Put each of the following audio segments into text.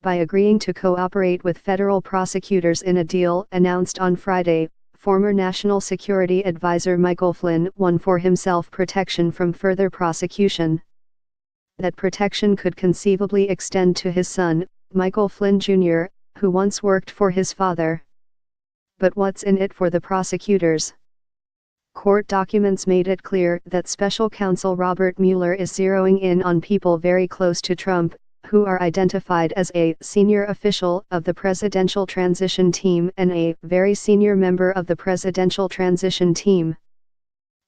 by agreeing to cooperate with federal prosecutors in a deal announced on Friday. Former National Security Advisor Michael Flynn won for himself protection from further prosecution. That protection could conceivably extend to his son, Michael Flynn Jr., who once worked for his father. But what's in it for the prosecutors? Court documents made it clear that Special Counsel Robert Mueller is zeroing in on people very close to Trump, who are identified as a senior official of the presidential transition team and a very senior member of the presidential transition team.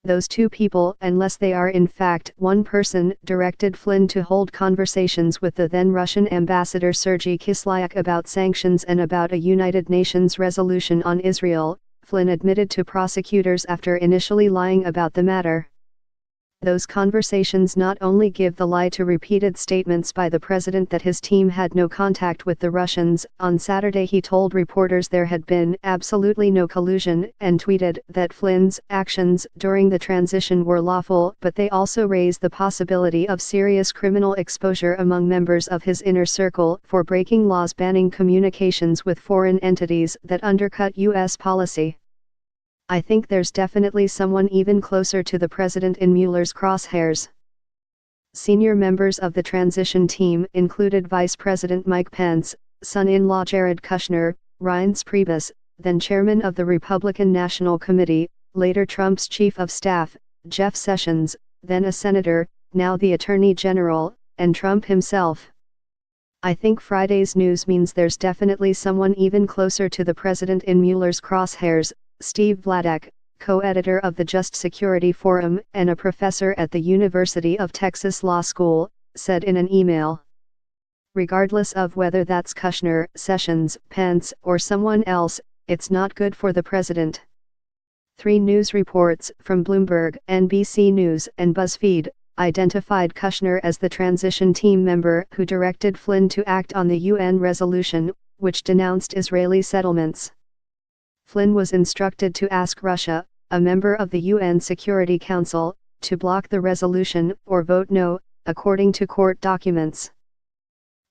Those two people, unless they are in fact one person, directed Flynn to hold conversations with the then Russian ambassador Sergei Kislyak about sanctions and about a United Nations resolution on Israel, Flynn admitted to prosecutors after initially lying about the matter. Those conversations not only give the lie to repeated statements by the president that his team had no contact with the Russians. On Saturday he told reporters there had been absolutely no collusion, and tweeted that Flynn's actions during the transition were lawful, but they also raise the possibility of serious criminal exposure among members of his inner circle for breaking laws banning communications with foreign entities that undercut U.S. policy. I think there's definitely someone even closer to the president in Mueller's crosshairs. Senior members of the transition team included Vice President Mike Pence, son-in-law Jared Kushner, Reince Priebus, then chairman of the Republican National Committee, later Trump's chief of staff, Jeff Sessions, then a senator, now the Attorney General, and Trump himself. I think Friday's news means there's definitely someone even closer to the president in Mueller's crosshairs. Steve Vladeck, co-editor of the Just Security Forum and a professor at the University of Texas Law School, said in an email. Regardless of whether that's Kushner, Sessions, Pence, or someone else, it's not good for the president. 3 news reports from Bloomberg, NBC News, and BuzzFeed identified Kushner as the transition team member who directed Flynn to act on the UN resolution, which denounced Israeli settlements. Flynn was instructed to ask Russia, a member of the UN Security Council, to block the resolution or vote no, according to court documents.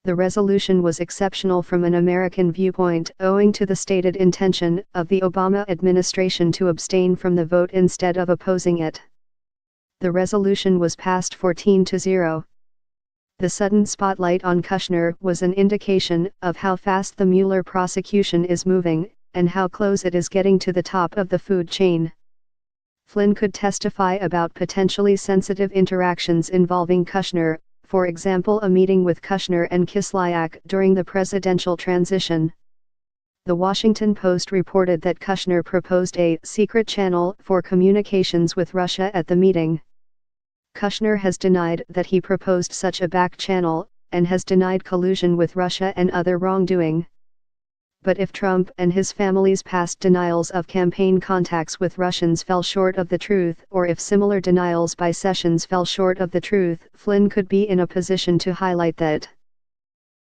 The resolution was exceptional from an American viewpoint owing to the stated intention of the Obama administration to abstain from the vote instead of opposing it. The resolution was passed 14-0. The sudden spotlight on Kushner was an indication of how fast the Mueller prosecution is moving, and how close it is getting to the top of the food chain. Flynn could testify about potentially sensitive interactions involving Kushner, for example a meeting with Kushner and Kislyak during the presidential transition. The Washington Post reported that Kushner proposed a secret channel for communications with Russia at the meeting. Kushner has denied that he proposed such a back channel, and has denied collusion with Russia and other wrongdoing. But if Trump and his family's past denials of campaign contacts with Russians fell short of the truth, or if similar denials by Sessions fell short of the truth, Flynn could be in a position to highlight that.